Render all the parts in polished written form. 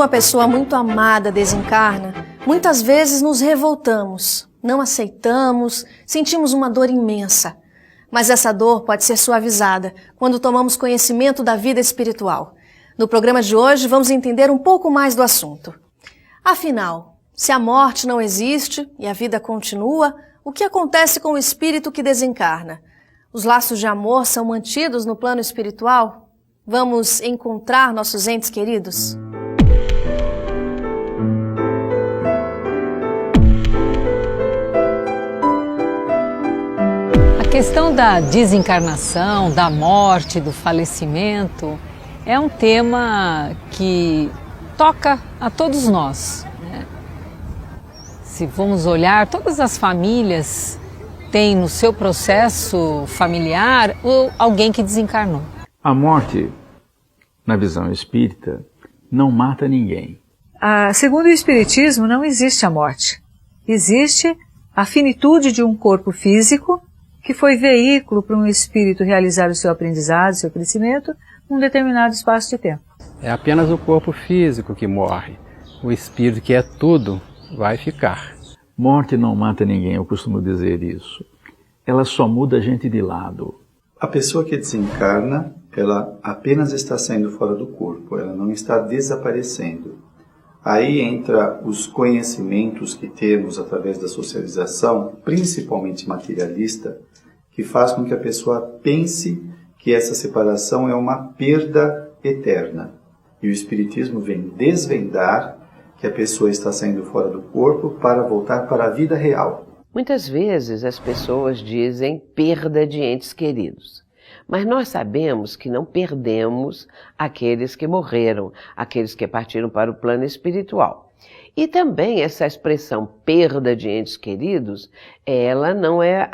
Quando uma pessoa muito amada desencarna, muitas vezes nos revoltamos, não aceitamos, sentimos uma dor imensa. Mas essa dor pode ser suavizada quando tomamos conhecimento da vida espiritual. No programa de hoje, vamos entender um pouco mais do assunto. Afinal, se a morte não existe e a vida continua, o que acontece com o espírito que desencarna? Os laços de amor são mantidos no plano espiritual? Vamos encontrar nossos entes queridos? A questão da desencarnação, da morte, do falecimento é um tema que toca a todos nós, né? Se vamos olhar, todas as famílias têm no seu processo familiar alguém que desencarnou. A morte, na visão espírita, não mata ninguém. Segundo o Espiritismo, não existe a morte. Existe a finitude de um corpo físico que foi veículo para um espírito realizar o seu aprendizado, o seu crescimento, num determinado espaço de tempo. É apenas o corpo físico que morre. O espírito, que é tudo, vai ficar. Morte não mata ninguém, eu costumo dizer isso. Ela só muda a gente de lado. A pessoa que desencarna, ela apenas está saindo fora do corpo, ela não está desaparecendo. Aí entra os conhecimentos que temos através da socialização, principalmente materialista, que faz com que a pessoa pense que essa separação é uma perda eterna. E o Espiritismo vem desvendar que a pessoa está saindo fora do corpo para voltar para a vida real. Muitas vezes as pessoas dizem perda de entes queridos. Mas nós sabemos que não perdemos aqueles que morreram, aqueles que partiram para o plano espiritual. E também essa expressão perda de entes queridos, ela não é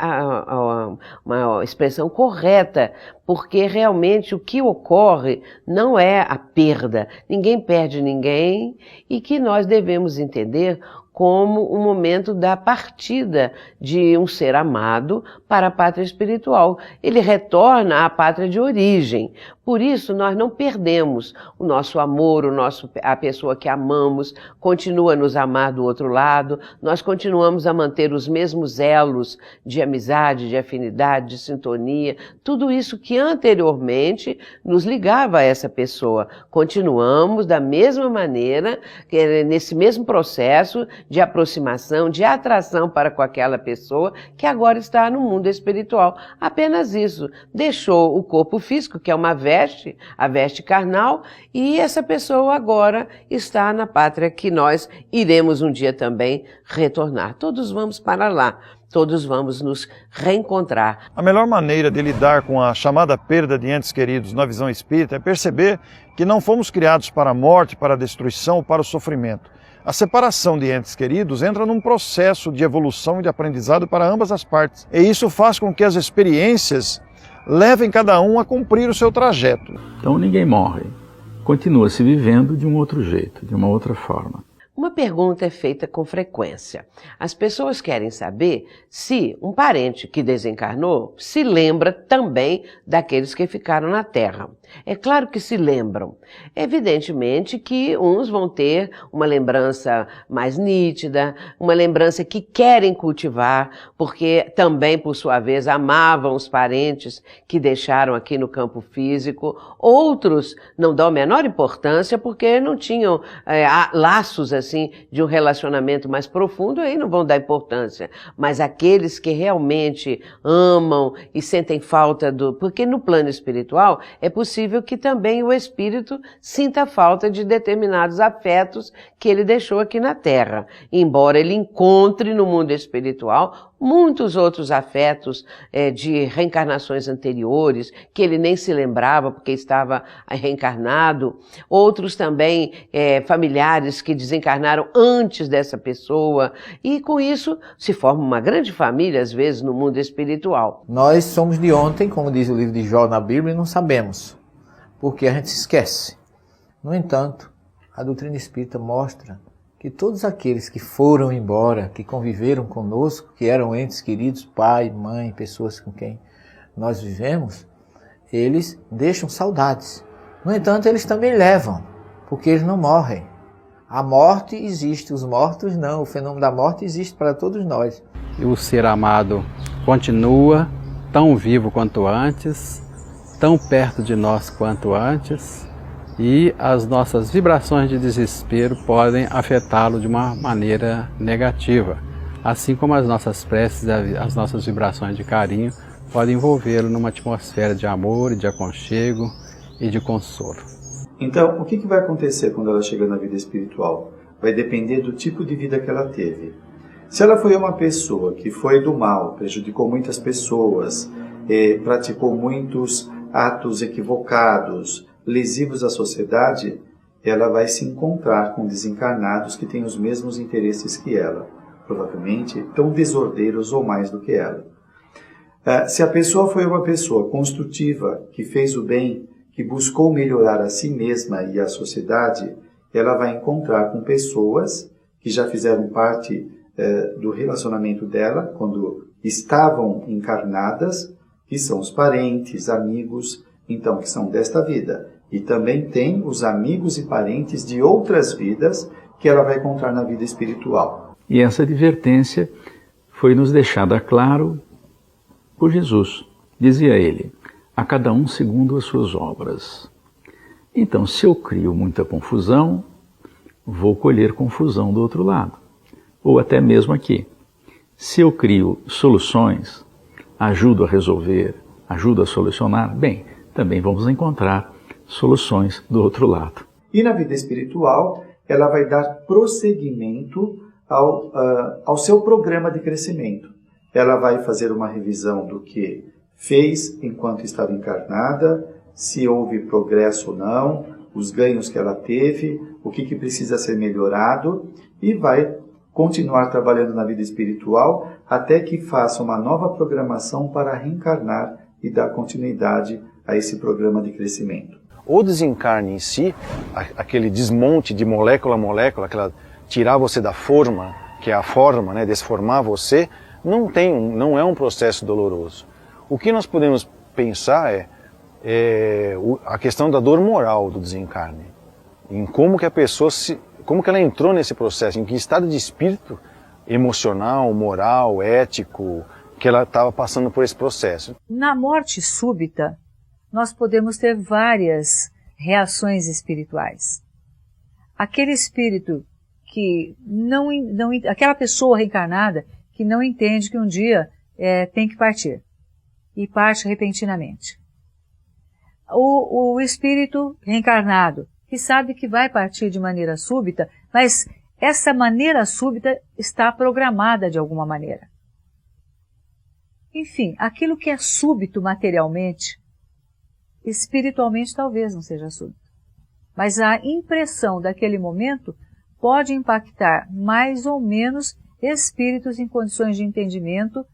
uma expressão correta, porque realmente o que ocorre não é a perda. Ninguém perde ninguém e que nós devemos entender como o momento da partida de um ser amado para a pátria espiritual. Ele retorna à pátria de origem. Por isso, nós não perdemos o nosso amor, a pessoa que amamos continua a nos amar do outro lado, nós continuamos a manter os mesmos elos de amizade, de afinidade, de sintonia, tudo isso que anteriormente nos ligava a essa pessoa. Continuamos da mesma maneira, nesse mesmo processo de aproximação, de atração para com aquela pessoa que agora está no mundo espiritual. Apenas isso. Deixou o corpo físico, que é uma veste, a veste carnal, e essa pessoa agora está na pátria que nós iremos um dia também retornar. Todos vamos para lá. Todos vamos nos reencontrar. A melhor maneira de lidar com a chamada perda de entes queridos na visão espírita é perceber que não fomos criados para a morte, para a destruição ou para o sofrimento. A separação de entes queridos entra num processo de evolução e de aprendizado para ambas as partes. E isso faz com que as experiências levem cada um a cumprir o seu trajeto. Então ninguém morre. Continua se vivendo de um outro jeito, de uma outra forma. Uma pergunta é feita com frequência. As pessoas querem saber se um parente que desencarnou se lembra também daqueles que ficaram na Terra. É claro que se lembram. Evidentemente que uns vão ter uma lembrança mais nítida, uma lembrança que querem cultivar, porque também, por sua vez, amavam os parentes que deixaram aqui no campo físico. Outros não dão a menor importância porque não tinham laços assim de um relacionamento mais profundo, aí não vão dar importância. Mas aqueles que realmente amam e sentem falta porque no plano espiritual é possível que também o espírito sinta falta de determinados afetos que ele deixou aqui na Terra. Embora ele encontre no mundo espiritual muitos outros afetos de reencarnações anteriores, que ele nem se lembrava porque estava reencarnado. Outros também familiares que desencarnaram antes dessa pessoa. E com isso se forma uma grande família, às vezes, no mundo espiritual. Nós somos de ontem, como diz o livro de Jó na Bíblia, e não sabemos, porque a gente se esquece. No entanto, a doutrina espírita mostra que todos aqueles que foram embora, que conviveram conosco, que eram entes queridos, pai, mãe, pessoas com quem nós vivemos, eles deixam saudades. No entanto, eles também levam, porque eles não morrem. A morte existe, os mortos não. O fenômeno da morte existe para todos nós. E o ser amado continua tão vivo quanto antes, tão perto de nós quanto antes, e as nossas vibrações de desespero podem afetá-lo de uma maneira negativa, assim como as nossas preces, as nossas vibrações de carinho podem envolvê-lo numa atmosfera de amor, de aconchego e de consolo. Então, o que vai acontecer quando ela chega na vida espiritual? Vai depender do tipo de vida que ela teve. Se ela foi uma pessoa que foi do mal, prejudicou muitas pessoas, praticou muitos atos equivocados, lesivos à sociedade, ela vai se encontrar com desencarnados que têm os mesmos interesses que ela, provavelmente tão desordeiros ou mais do que ela. Se a pessoa foi uma pessoa construtiva, que fez o bem, que buscou melhorar a si mesma e a sociedade, ela vai encontrar com pessoas que já fizeram parte do relacionamento dela quando estavam encarnadas, que são os parentes, amigos, então, que são desta vida. E também tem os amigos e parentes de outras vidas que ela vai encontrar na vida espiritual. E essa advertência foi nos deixada claro por Jesus. Dizia ele: a cada um segundo as suas obras. Então, se eu crio muita confusão, vou colher confusão do outro lado. Ou até mesmo aqui. Se eu crio soluções, ajudo a resolver, ajudo a solucionar, bem, também vamos encontrar soluções do outro lado. E na vida espiritual, ela vai dar prosseguimento ao seu programa de crescimento. Ela vai fazer uma revisão do que fez enquanto estava encarnada, se houve progresso ou não, os ganhos que ela teve, o que precisa ser melhorado, e vai continuar trabalhando na vida espiritual até que faça uma nova programação para reencarnar e dar continuidade a esse programa de crescimento. O desencarne em si, aquele desmonte de molécula a molécula, tirar você da forma, que é a forma, né, desformar você, não é um processo doloroso. O que nós podemos pensar é a questão da dor moral do desencarne, em como que a pessoa como que ela entrou nesse processo, em que estado de espírito emocional, moral, ético, que ela estava passando por esse processo. Na morte súbita, nós podemos ter várias reações espirituais. Aquele espírito que aquela pessoa reencarnada que não entende que um dia tem que partir e parte repentinamente. O espírito reencarnado que sabe que vai partir de maneira súbita, mas essa maneira súbita está programada de alguma maneira. Enfim, aquilo que é súbito materialmente, espiritualmente talvez não seja súbito. Mas a impressão daquele momento pode impactar mais ou menos espíritos em condições de entendimento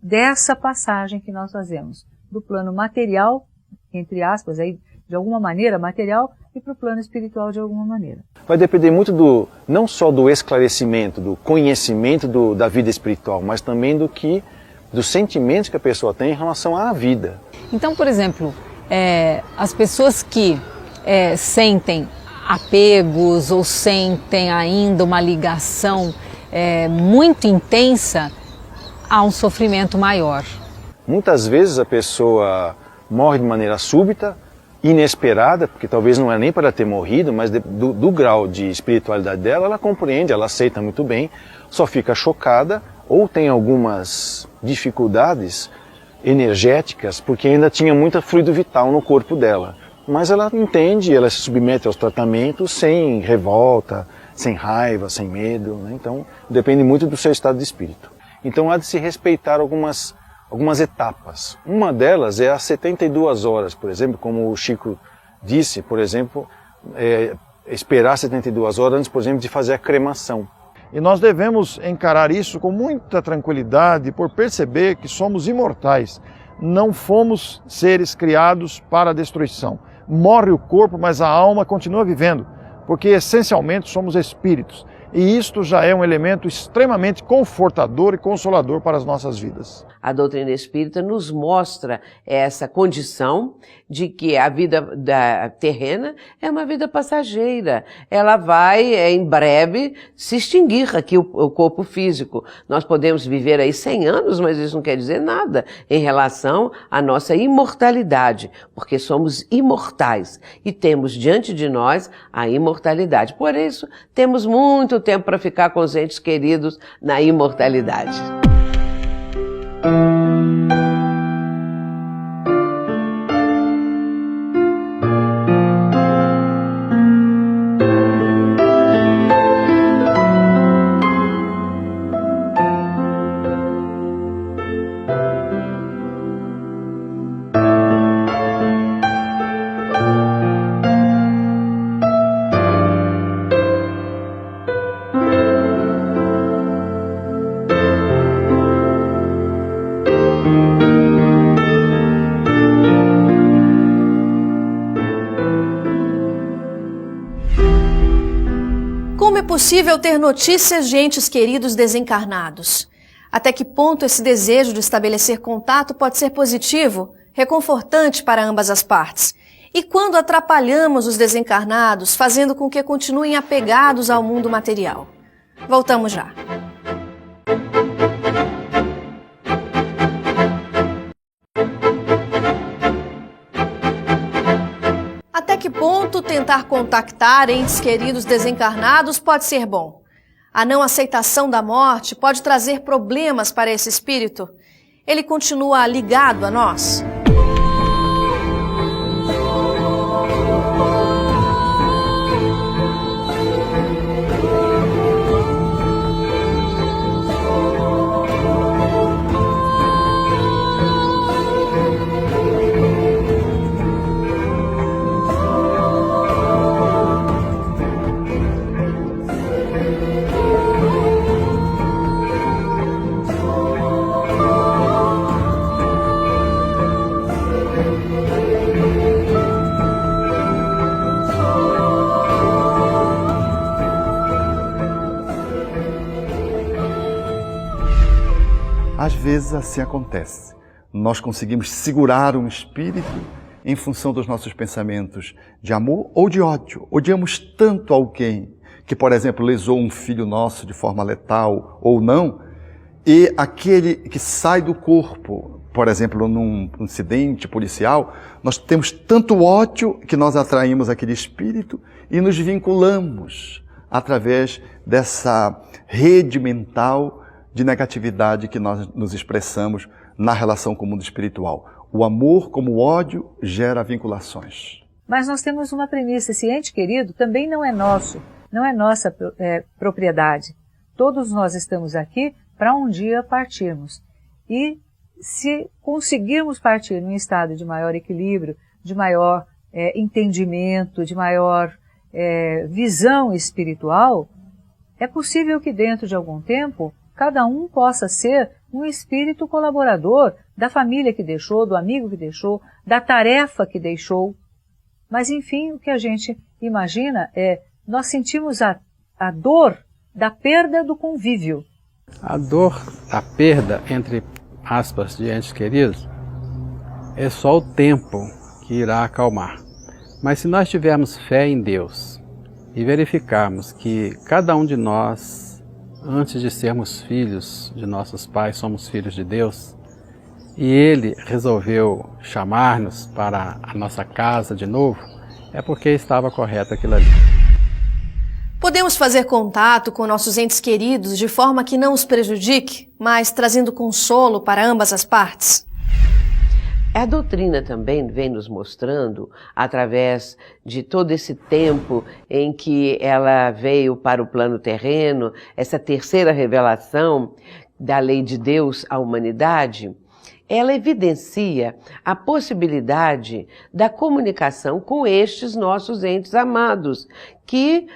dessa passagem que nós fazemos, do plano material, entre aspas, aí, de alguma maneira material, e para o plano espiritual de alguma maneira. Vai depender muito não só do esclarecimento, do conhecimento da vida espiritual, mas também dos sentimentos que a pessoa tem em relação à vida. Então, por exemplo, as pessoas que sentem apegos ou sentem ainda uma ligação muito intensa, há um sofrimento maior. Muitas vezes a pessoa morre de maneira súbita, inesperada, porque talvez não é nem para ter morrido, mas do grau de espiritualidade dela, ela compreende, ela aceita muito bem, só fica chocada ou tem algumas dificuldades energéticas, porque ainda tinha muito fluido vital no corpo dela. Mas ela entende, ela se submete aos tratamentos sem revolta, sem raiva, sem medo, né? Então depende muito do seu estado de espírito. Então há de se respeitar algumas etapas. Uma delas é as 72 horas, por exemplo, como o Chico disse, por exemplo, esperar 72 horas antes, por exemplo, de fazer a cremação. E nós devemos encarar isso com muita tranquilidade, por perceber que somos imortais. Não fomos seres criados para a destruição. Morre o corpo, mas a alma continua vivendo, porque essencialmente somos espíritos. E isto já é um elemento extremamente confortador e consolador para as nossas vidas. A doutrina espírita nos mostra essa condição de que a vida terrena é uma vida passageira. Ela vai, em breve, se extinguir aqui o corpo físico. Nós podemos viver aí 100 anos, mas isso não quer dizer nada em relação à nossa imortalidade, porque somos imortais e temos diante de nós a imortalidade. Por isso, temos muito tempo para ficar com os entes queridos na imortalidade. Como é possível ter notícias de entes queridos desencarnados? Até que ponto esse desejo de estabelecer contato pode ser positivo, reconfortante para ambas as partes? E quando atrapalhamos os desencarnados, fazendo com que continuem apegados ao mundo material? Voltamos já. Até que ponto tentar contactar entes queridos desencarnados pode ser bom? A não aceitação da morte pode trazer problemas para esse espírito? Ele continua ligado a nós? Às vezes assim acontece. Nós conseguimos segurar um espírito em função dos nossos pensamentos de amor ou de ódio. Odiamos tanto alguém que, por exemplo, lesou um filho nosso de forma letal ou não, e aquele que sai do corpo, por exemplo, num incidente policial, nós temos tanto ódio que nós atraímos aquele espírito e nos vinculamos através dessa rede mental de negatividade que nós nos expressamos na relação com o mundo espiritual. O amor, como o ódio, gera vinculações. Mas nós temos uma premissa: esse ente querido também não é nosso, não é nossa propriedade. Todos nós estamos aqui para um dia partirmos. E se conseguirmos partir num estado de maior equilíbrio, de maior entendimento, de maior visão espiritual, é possível que dentro de algum tempo cada um possa ser um espírito colaborador da família que deixou, do amigo que deixou, da tarefa que deixou. Mas, enfim, o que a gente imagina nós sentimos a dor da perda do convívio. A dor da perda, entre aspas, de entes queridos, é só o tempo que irá acalmar. Mas se nós tivermos fé em Deus e verificarmos que cada um de nós, antes de sermos filhos de nossos pais, somos filhos de Deus, e Ele resolveu chamar-nos para a nossa casa de novo, é porque estava correto aquilo ali. Podemos fazer contato com nossos entes queridos de forma que não os prejudique, mas trazendo consolo para ambas as partes? A doutrina também vem nos mostrando, através de todo esse tempo em que ela veio para o plano terreno, essa terceira revelação da lei de Deus à humanidade, ela evidencia a possibilidade da comunicação com estes nossos entes amados, que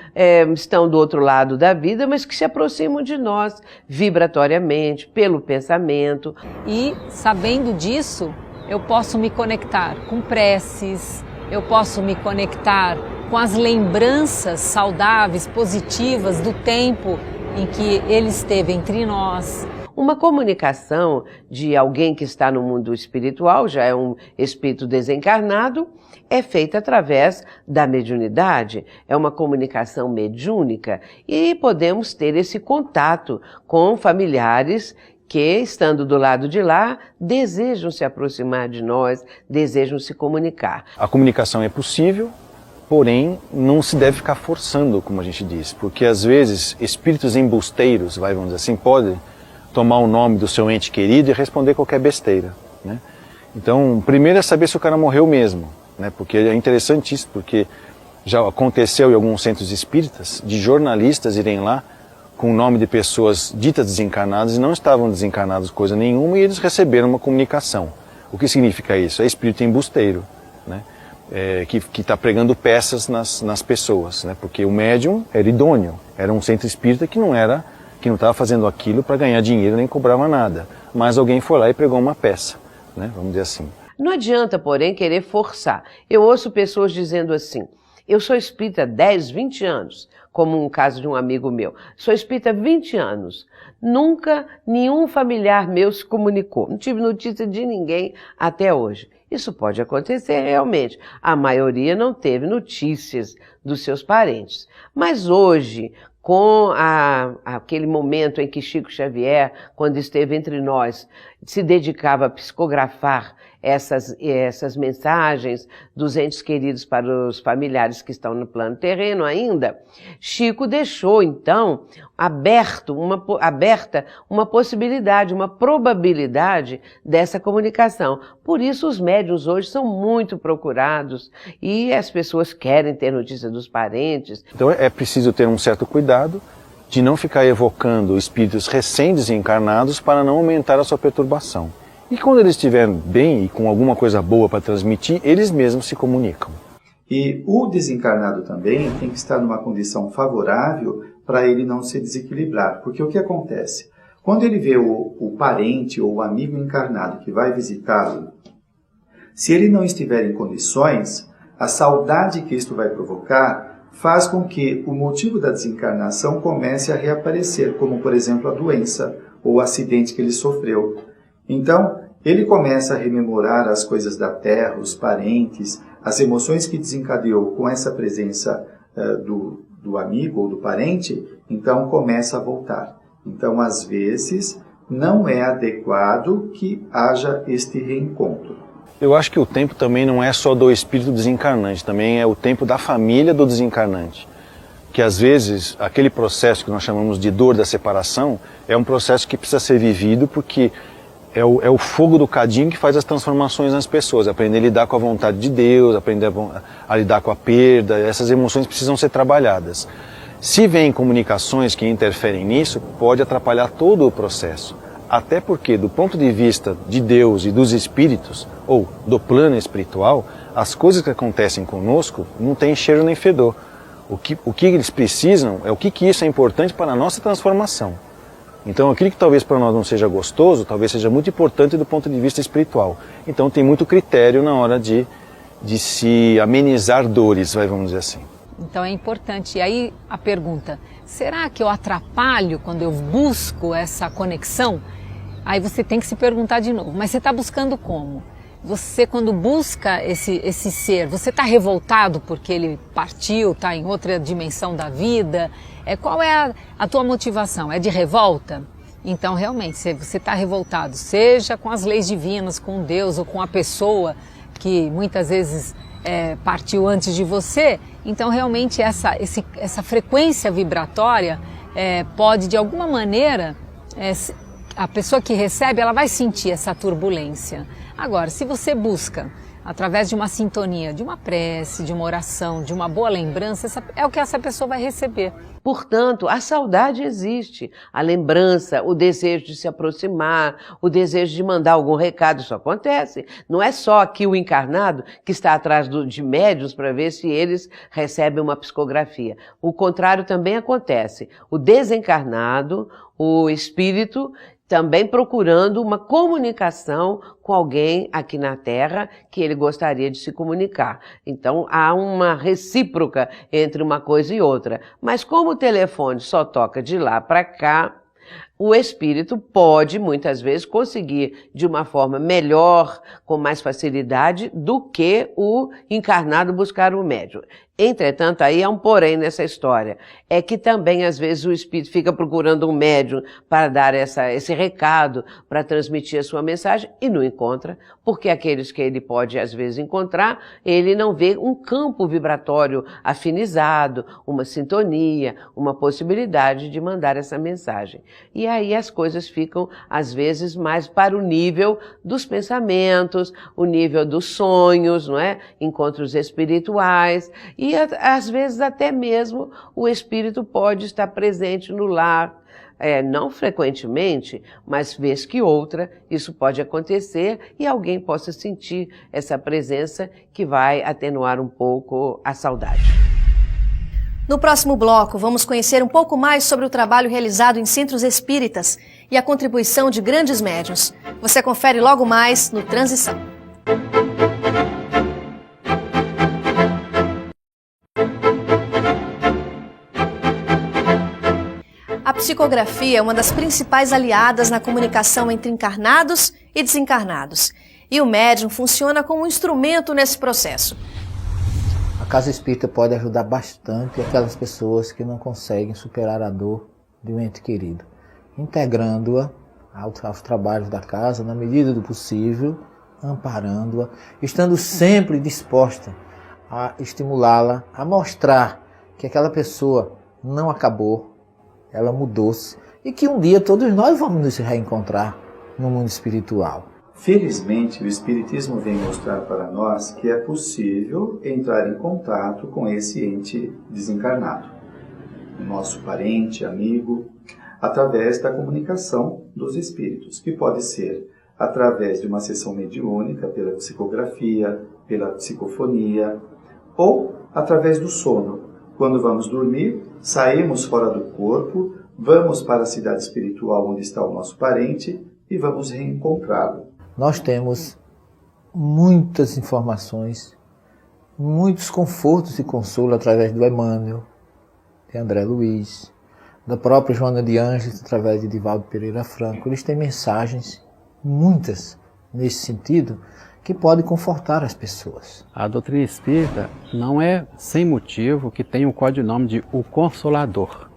estão do outro lado da vida, mas que se aproximam de nós vibratoriamente, pelo pensamento. E, sabendo disso, eu posso me conectar com preces, eu posso me conectar com as lembranças saudáveis, positivas do tempo em que ele esteve entre nós. Uma comunicação de alguém que está no mundo espiritual, já é um espírito desencarnado, é feita através da mediunidade, é uma comunicação mediúnica e podemos ter esse contato com familiares que, estando do lado de lá, desejam se aproximar de nós, desejam se comunicar. A comunicação é possível, porém não se deve ficar forçando, como a gente diz, porque às vezes espíritos embusteiros, vamos dizer assim, podem tomar o nome do seu ente querido e responder qualquer besteira, né? Então, primeiro é saber se o cara morreu mesmo, né? Porque é interessante isso, porque já aconteceu em alguns centros espíritas de jornalistas irem lá com o nome de pessoas ditas desencarnadas e não estavam desencarnados coisa nenhuma, e eles receberam uma comunicação. O que significa isso? É espírito embusteiro, né? Que está pregando peças nas pessoas, né? Porque o médium era idôneo, era um centro espírita que não estava fazendo aquilo para ganhar dinheiro nem cobrava nada, mas alguém foi lá e pregou uma peça, né? Vamos dizer assim. Não adianta, porém, querer forçar. Eu ouço pessoas dizendo assim: eu sou espírita há 10, 20 anos, como um caso de um amigo meu. Sou espírita há 20 anos. Nunca nenhum familiar meu se comunicou. Não tive notícia de ninguém até hoje. Isso pode acontecer realmente. A maioria não teve notícias dos seus parentes. Mas hoje, com aquele momento em que Chico Xavier, quando esteve entre nós, se dedicava a psicografar essas mensagens dos entes queridos para os familiares que estão no plano terreno ainda, Chico deixou, então, aberta uma possibilidade, uma probabilidade dessa comunicação. Por isso os médiuns hoje são muito procurados e as pessoas querem ter notícia dos parentes. Então é preciso ter um certo cuidado de não ficar evocando espíritos recém-desencarnados para não aumentar a sua perturbação. E quando eles estiverem bem e com alguma coisa boa para transmitir, eles mesmos se comunicam. E o desencarnado também tem que estar numa condição favorável para ele não se desequilibrar. Porque o que acontece? Quando ele vê o parente ou o amigo encarnado que vai visitá-lo, se ele não estiver em condições, a saudade que isto vai provocar faz com que o motivo da desencarnação comece a reaparecer, como, por exemplo, a doença ou o acidente que ele sofreu. Então, ele começa a rememorar as coisas da terra, os parentes, as emoções que desencadeou com essa presença do amigo ou do parente, então começa a voltar. Então, às vezes, não é adequado que haja este reencontro. Eu acho que o tempo também não é só do espírito desencarnante, também é o tempo da família do desencarnante. Que às vezes, aquele processo que nós chamamos de dor da separação, é um processo que precisa ser vivido porque é o fogo do cadinho que faz as transformações nas pessoas, aprender a lidar com a vontade de Deus, aprender a lidar com a perda, essas emoções precisam ser trabalhadas. Se vem comunicações que interferem nisso, pode atrapalhar todo o processo. Até porque, do ponto de vista de Deus e dos espíritos, ou do plano espiritual, as coisas que acontecem conosco não têm cheiro nem fedor. O que eles precisam é o que isso é importante para a nossa transformação. Então, aquilo que talvez para nós não seja gostoso, talvez seja muito importante do ponto de vista espiritual. Então, tem muito critério na hora de se amenizar dores, vamos dizer assim. Então, é importante. E aí, a pergunta, será que eu atrapalho quando eu busco essa conexão? Aí você tem que se perguntar de novo, mas você está buscando como? Você, quando busca esse ser, você está revoltado porque ele partiu, está em outra dimensão da vida? Qual é a tua motivação? É de revolta? Então, realmente, se você está revoltado, seja com as leis divinas, com Deus ou com a pessoa que muitas vezes partiu antes de você, então realmente essa frequência vibratória pode, de alguma maneira, a pessoa que recebe, ela vai sentir essa turbulência. Agora, se você busca, através de uma sintonia, de uma prece, de uma oração, de uma boa lembrança, é o que essa pessoa vai receber. Portanto, a saudade existe, a lembrança, o desejo de se aproximar, o desejo de mandar algum recado, isso acontece. Não é só aqui o encarnado que está atrás de médiuns para ver se eles recebem uma psicografia. O contrário também acontece. O desencarnado, o espírito, também procurando uma comunicação com alguém aqui na Terra que ele gostaria de se comunicar. Então, há uma recíproca entre uma coisa e outra. Mas como o telefone só toca de lá para cá, o espírito pode, muitas vezes, conseguir de uma forma melhor, com mais facilidade, do que o encarnado buscar o médium. Entretanto, aí é um porém nessa história. É que também, às vezes, o espírito fica procurando um médium para dar esse recado, para transmitir a sua mensagem, e não encontra, porque aqueles que ele pode, às vezes, encontrar, ele não vê um campo vibratório afinizado, uma sintonia, uma possibilidade de mandar essa mensagem. E aí as coisas ficam, às vezes, mais para o nível dos pensamentos, o nível dos sonhos, não é? Encontros espirituais, e às vezes até mesmo o espírito pode estar presente no lar, não frequentemente, mas vez que outra isso pode acontecer e alguém possa sentir essa presença que vai atenuar um pouco a saudade. No próximo bloco, vamos conhecer um pouco mais sobre o trabalho realizado em centros espíritas e a contribuição de grandes médiuns. Você confere logo mais no Transição. A psicografia é uma das principais aliadas na comunicação entre encarnados e desencarnados. E o médium funciona como um instrumento nesse processo. A casa espírita pode ajudar bastante aquelas pessoas que não conseguem superar a dor de um ente querido, integrando-a aos trabalhos da casa na medida do possível, amparando-a, estando sempre disposta a estimulá-la, a mostrar que aquela pessoa não acabou, ela mudou-se e que um dia todos nós vamos nos reencontrar no mundo espiritual. Felizmente, o Espiritismo vem mostrar para nós que é possível entrar em contato com esse ente desencarnado, o nosso parente, amigo, através da comunicação dos espíritos, que pode ser através de uma sessão mediúnica, pela psicografia, pela psicofonia, ou através do sono. Quando vamos dormir, saímos fora do corpo, vamos para a cidade espiritual onde está o nosso parente e vamos reencontrá-lo. Nós temos muitas informações, muitos confortos e consolo através do Emmanuel, de André Luiz, da própria Joana de Ângeles, através de Divaldo Pereira Franco. Eles têm mensagens, muitas, nesse sentido, que podem confortar as pessoas. A doutrina espírita não é sem motivo que tem o codinome de O Consolador,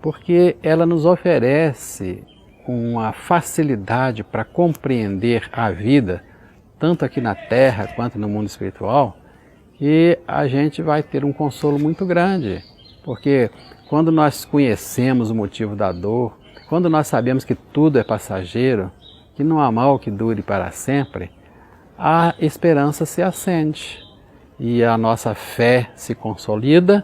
porque ela nos oferece uma facilidade para compreender a vida, tanto aqui na Terra quanto no mundo espiritual, que a gente vai ter um consolo muito grande. Porque quando nós conhecemos o motivo da dor, quando nós sabemos que tudo é passageiro, que não há mal que dure para sempre, a esperança se acende e a nossa fé se consolida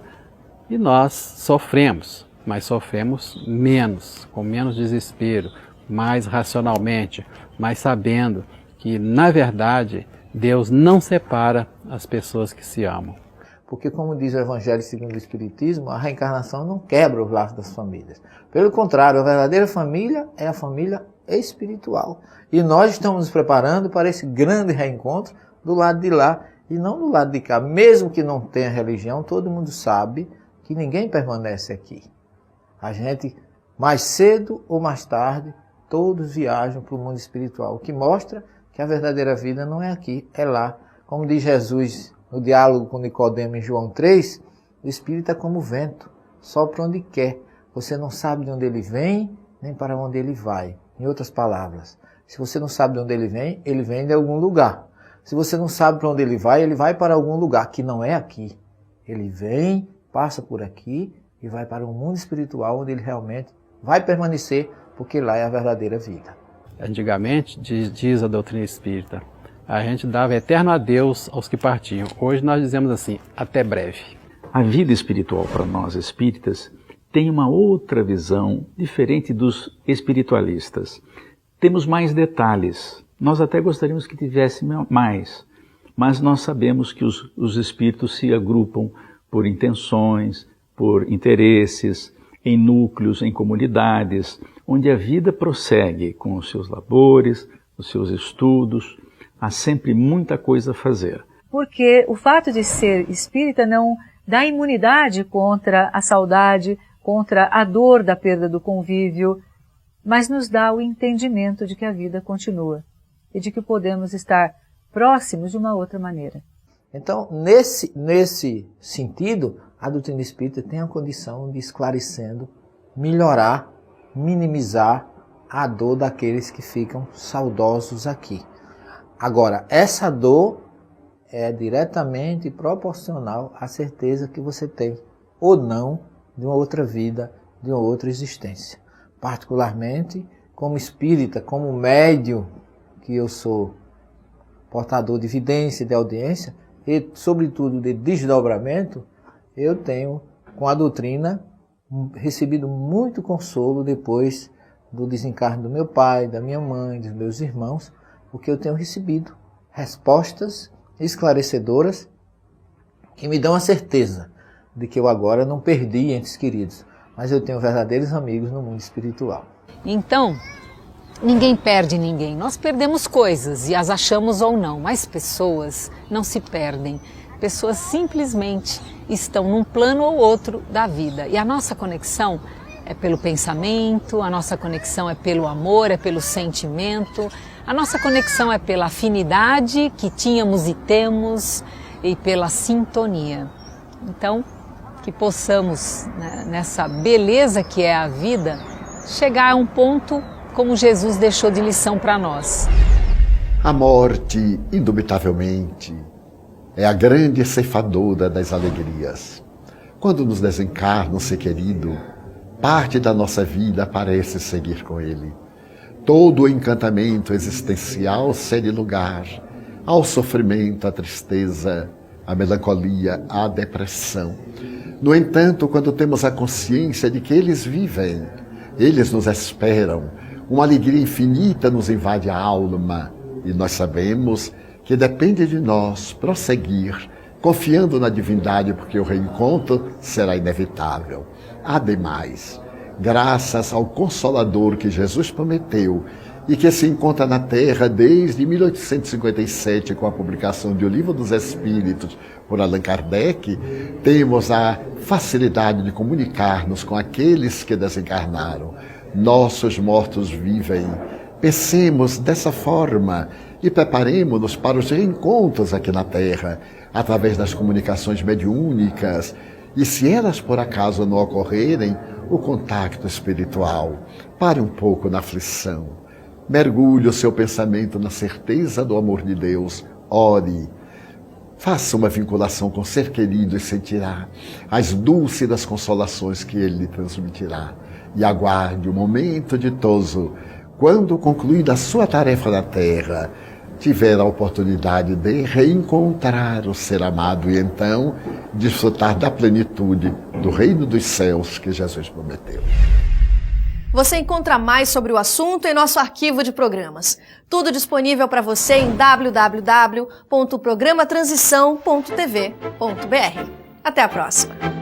e nós sofremos. Mas sofremos menos, com menos desespero, mais racionalmente, mas sabendo que, na verdade, Deus não separa as pessoas que se amam. Porque, como diz o Evangelho segundo o Espiritismo, a reencarnação não quebra os laços das famílias. Pelo contrário, a verdadeira família é a família espiritual. E nós estamos nos preparando para esse grande reencontro do lado de lá e não do lado de cá. Mesmo que não tenha religião, todo mundo sabe que ninguém permanece aqui. A gente, mais cedo ou mais tarde, todos viajam para o mundo espiritual, o que mostra que a verdadeira vida não é aqui, é lá. Como diz Jesus no diálogo com Nicodemo em João 3, o espírito é como o vento, sopra onde quer. Você não sabe de onde ele vem, nem para onde ele vai. Em outras palavras, se você não sabe de onde ele vem de algum lugar. Se você não sabe para onde ele vai para algum lugar que não é aqui. Ele vem, passa por aqui e vai para um mundo espiritual onde ele realmente vai permanecer, porque lá é a verdadeira vida. Antigamente, diz a doutrina espírita, a gente dava eterno adeus aos que partiam. Hoje nós dizemos assim, até breve. A vida espiritual para nós espíritas tem uma outra visão diferente dos espiritualistas. Temos mais detalhes. Nós até gostaríamos que tivesse mais, mas nós sabemos que os espíritos se agrupam por intenções, por interesses, em núcleos, em comunidades, onde a vida prossegue com os seus labores, os seus estudos. Há sempre muita coisa a fazer. Porque o fato de ser espírita não dá imunidade contra a saudade, contra a dor da perda do convívio. mas nos dá o entendimento de que a vida continua e de que podemos estar próximos de uma outra maneira. Então, nesse sentido, a doutrina espírita tem a condição de, esclarecendo, melhorar, minimizar a dor daqueles que ficam saudosos aqui. Agora, essa dor é diretamente proporcional à certeza que você tem, ou não, de uma outra vida, de uma outra existência. Particularmente, como espírita, como médium, que eu sou portador de vidência e de audiência, e sobretudo de desdobramento, eu tenho, com a doutrina, recebido muito consolo depois do desencarne do meu pai, da minha mãe, dos meus irmãos, porque eu tenho recebido respostas esclarecedoras que me dão a certeza de que eu agora não perdi entes queridos, mas eu tenho verdadeiros amigos no mundo espiritual. Então, ninguém perde ninguém. Nós perdemos coisas e as achamos ou não, mas pessoas não se perdem. Pessoas simplesmente estão num plano ou outro da vida. E a nossa conexão é pelo pensamento, a nossa conexão é pelo amor, é pelo sentimento, a nossa conexão é pela afinidade que tínhamos e temos e pela sintonia. Então, que possamos, né, nessa beleza que é a vida, chegar a um ponto como Jesus deixou de lição para nós. A morte, indubitavelmente, é a grande ceifadora das alegrias. Quando nos desencarna um ser querido, parte da nossa vida parece seguir com ele. Todo o encantamento existencial cede lugar ao sofrimento, à tristeza, à melancolia, à depressão. No entanto, quando temos a consciência de que eles vivem, eles nos esperam, uma alegria infinita nos invade a alma e nós sabemos que depende de nós prosseguir, confiando na divindade, porque o reencontro será inevitável. Ademais, graças ao Consolador que Jesus prometeu e que se encontra na Terra desde 1857 com a publicação de O Livro dos Espíritos por Allan Kardec, temos a facilidade de comunicar-nos com aqueles que desencarnaram. Nossos mortos vivem. Pensemos dessa forma e preparemos-nos para os reencontros aqui na Terra, através das comunicações mediúnicas, e se elas por acaso não ocorrerem, o contacto espiritual. Pare um pouco na aflição. Mergulhe o seu pensamento na certeza do amor de Deus. Ore. Faça uma vinculação com o ser querido e sentirá as dúlcidas consolações que ele lhe transmitirá. E aguarde o momento ditoso, quando concluída a sua tarefa na Terra, tiver a oportunidade de reencontrar o ser amado e então desfrutar da plenitude do reino dos céus que Jesus prometeu. Você encontra mais sobre o assunto em nosso arquivo de programas. Tudo disponível para você em www.programatransição.tv.br. Até a próxima!